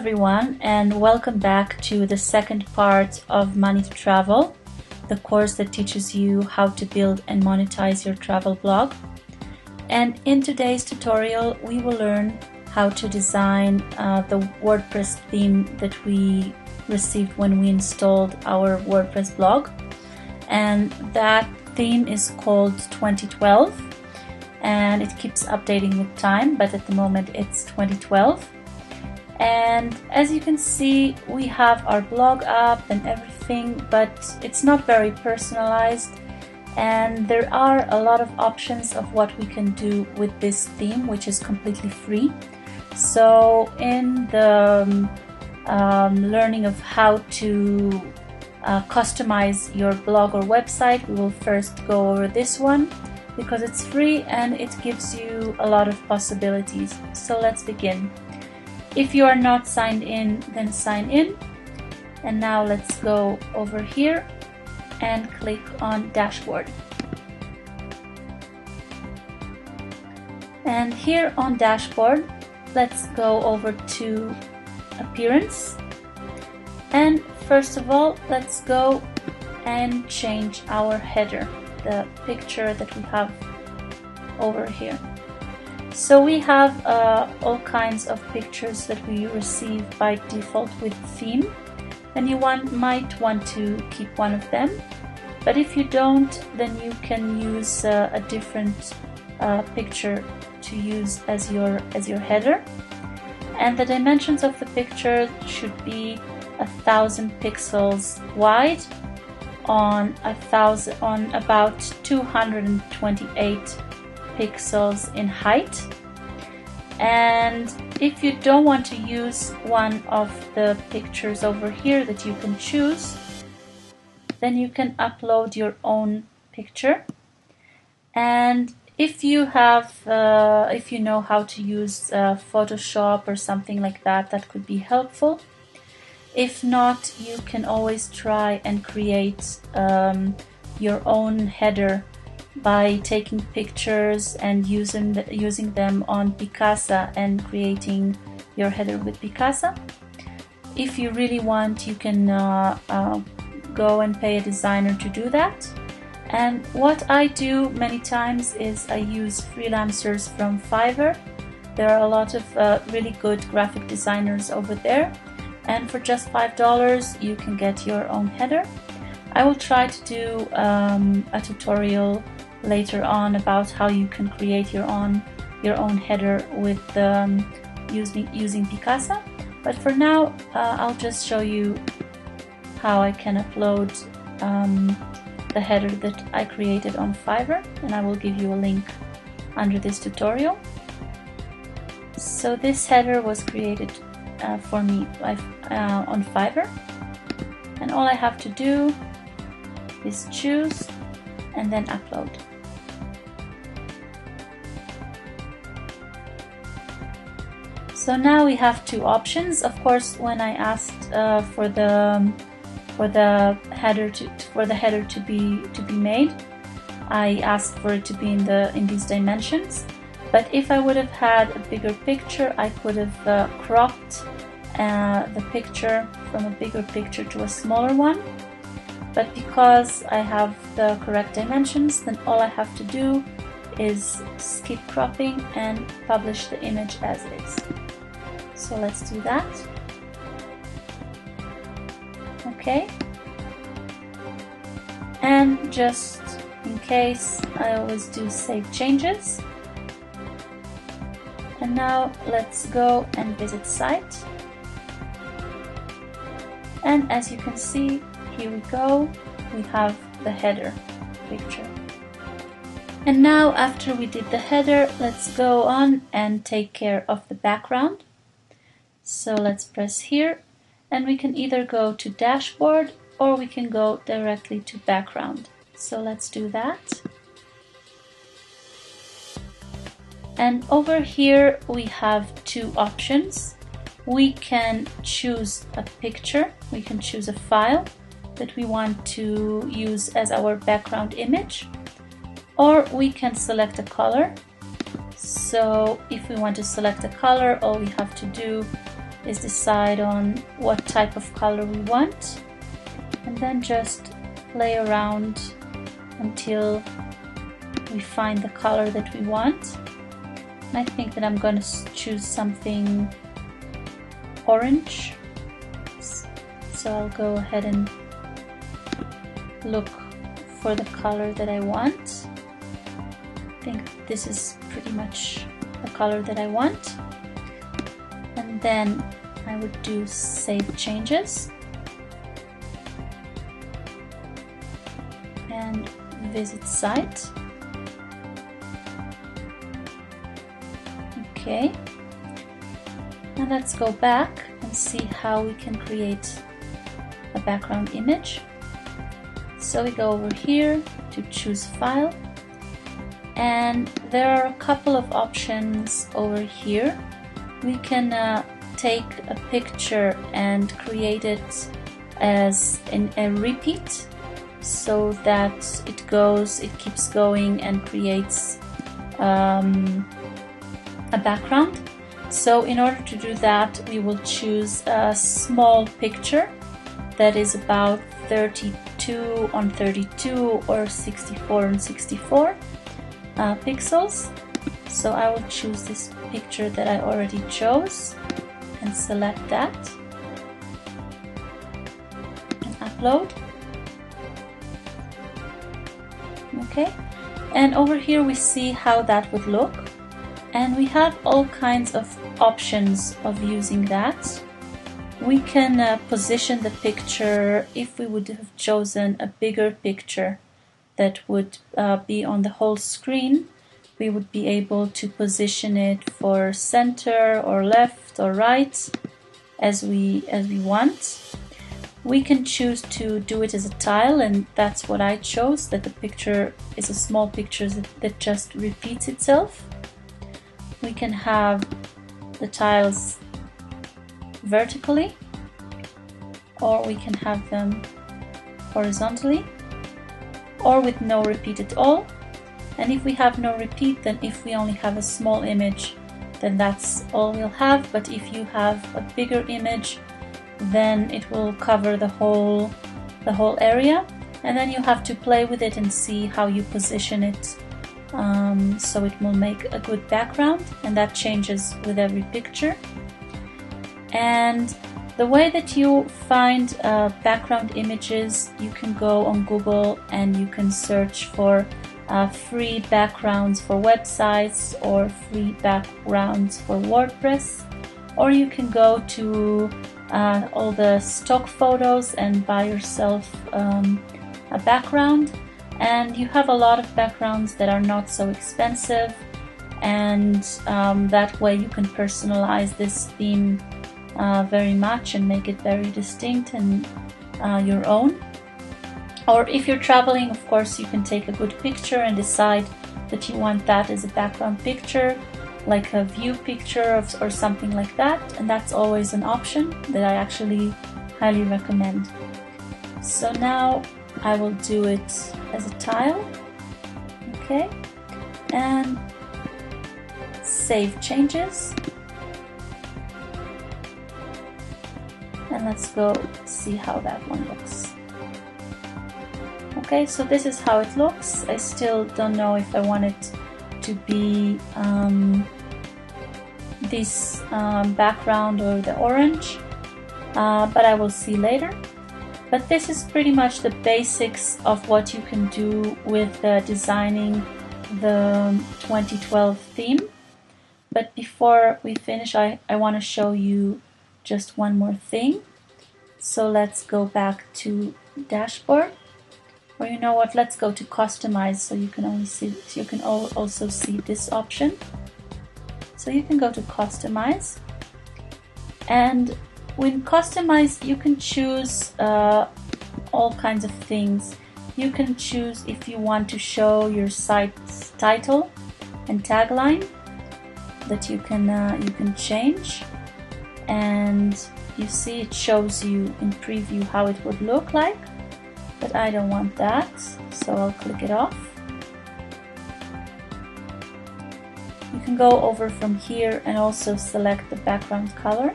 everyone, and welcome back to the second part of Money to Travel, the course that teaches you how to build and monetize your travel blog. And in today's tutorial, we will learn how to design the WordPress theme that we received when we installed our WordPress blog. And that theme is called 2012, and it keeps updating with time, but at the moment it's 2012. And as you can see, we have our blog up and everything, but it's not very personalized, and there are a lot of options of what we can do with this theme, which is completely free. So in the learning of how to customize your blog or website, we will first go over this one because it's free and it gives you a lot of possibilities. So let's begin. If you are not signed in, then sign in. And now let's go over here and click on Dashboard. And here on Dashboard, let's go over to Appearance. And first of all, let's go and change our header, the picture that we have over here. So we have all kinds of pictures that we receive by default with theme, and you might want to keep one of them, but if you don't, then you can use a different picture to use as your header. And the dimensions of the picture should be 1000 pixels wide on about 228 pixels in height. And if you don't want to use one of the pictures over here that you can choose, then you can upload your own picture. And if you know how to use Photoshop or something like that, that could be helpful. If not, you can always try and create your own header by taking pictures and using them on Picasa and creating your header with Picasa. If you really want, you can go and pay a designer to do that. And what I do many times is I use freelancers from Fiverr. There are a lot of really good graphic designers over there, and for just $5 you can get your own header. I will try to do a tutorial later on about how you can create your own header with using Picasa, but for now I'll just show you how I can upload the header that I created on Fiverr, and I will give you a link under this tutorial. So this header was created for me on Fiverr, and all I have to do is choose and then upload. So now we have two options. Of course, when I asked for the header to be made, I asked for it to be in these dimensions. But if I would have had a bigger picture, I could have cropped the picture from a bigger picture to a smaller one. But because I have the correct dimensions, then all I have to do is skip cropping and publish the image as is. So let's do that. Okay. And just in case, I always do save changes. And now let's go and visit site. And as you can see, here we go, we have the header picture. And now after we did the header, let's go on and take care of the background. So let's press here, and we can either go to Dashboard or we can go directly to Background. So let's do that. And over here we have two options. We can choose a picture, we can choose a file that we want to use as our background image, or we can select a color. So if we want to select a color, all we have to do is decide on what type of color we want, and then just play around until we find the color that we want. And I think that I'm going to choose something orange, so I'll go ahead and look for the color that I want. I think this is pretty much the color that I want, and then I would do save changes and visit site. Okay, and let's go back and see how we can create a background image. So we go over here to choose file, and there are a couple of options over here. We can take a picture and create it as a repeat, so that it keeps going and creates a background. So in order to do that, we will choose a small picture that is about 32 on 32 or 64 on 64 pixels. So I will choose this picture that I already chose and select that and upload. Okay, and over here we see how that would look, and we have all kinds of options of using that. We can position the picture. If we would have chosen a bigger picture that would be on the whole screen, we would be able to position it for center or left or right as we want. We can choose to do it as a tile, and that's what I chose, that the picture is a small picture that just repeats itself. We can have the tiles vertically, or we can have them horizontally, or with no repeat at all. And if we have no repeat, then if we only have a small image, then that's all we'll have. But if you have a bigger image, then it will cover the whole area, and then you have to play with it and see how you position it, so it will make a good background, and that changes with every picture. And the way that you find background images, you can go on Google and you can search for free backgrounds for websites or free backgrounds for WordPress, or you can go to all the stock photos and buy yourself a background. And you have a lot of backgrounds that are not so expensive, and that way you can personalize this theme very much and make it very distinct and your own. Or if you're traveling, of course, you can take a good picture and decide that you want that as a background picture, like a view picture or something like that, and that's always an option that I actually highly recommend. So now I will do it as a tile. Okay, and save changes, and let's go see how that one looks. Okay, so this is how it looks. I still don't know if I want it to be this background or the orange, but I will see later. But this is pretty much the basics of what you can do with designing the 2012 theme. But before we finish, I want to show you just one more thing. So let's go back to dashboard. Or you know what, let's go to customize, so you can also see this option. So you can go to customize, and with customize you can choose all kinds of things. You can choose if you want to show your site's title and tagline, that you can change, and you see it shows you in preview how it would look like. But I don't want that, so I'll click it off. You can go over from here and also select the background color.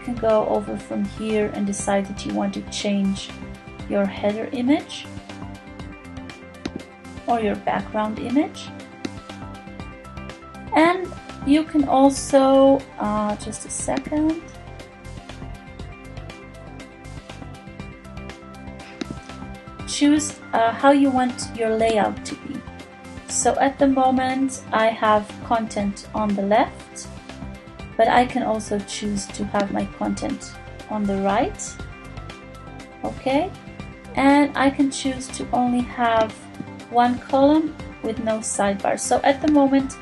can go over from here and decide that you want to change your header image or your background image. And you can also, just a second, choose how you want your layout to be. So at the moment I have content on the left, but I can also choose to have my content on the right. Okay, and I can choose to only have one column with no sidebar. So at the moment,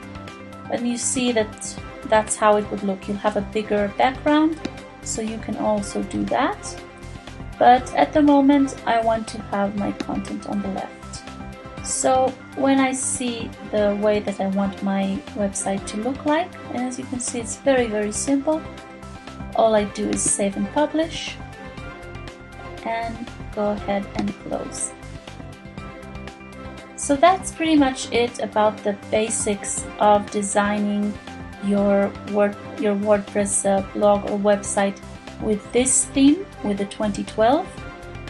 when you see that that's how it would look, you'll have a bigger background, so you can also do that. But at the moment I want to have my content on the left. So when I see the way that I want my website to look like, and as you can see, it's very simple. All I do is save and publish and go ahead and close. So that's pretty much it about the basics of designing your WordPress blog or website with this theme, with the 2012.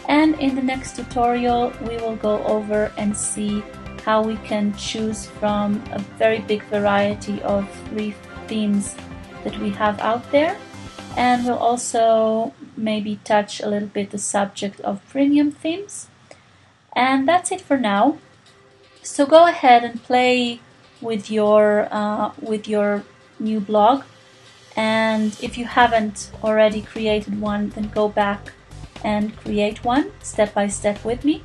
And in the next tutorial we will go over and see how we can choose from a very big variety of free themes that we have out there. And we'll also maybe touch a little bit the subject of premium themes. And that's it for now. So go ahead and play with your new blog, and if you haven't already created one, then go back and create one step by step with me.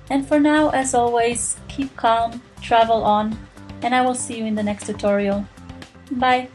And for now, as always, keep calm, travel on, and I will see you in the next tutorial. Bye!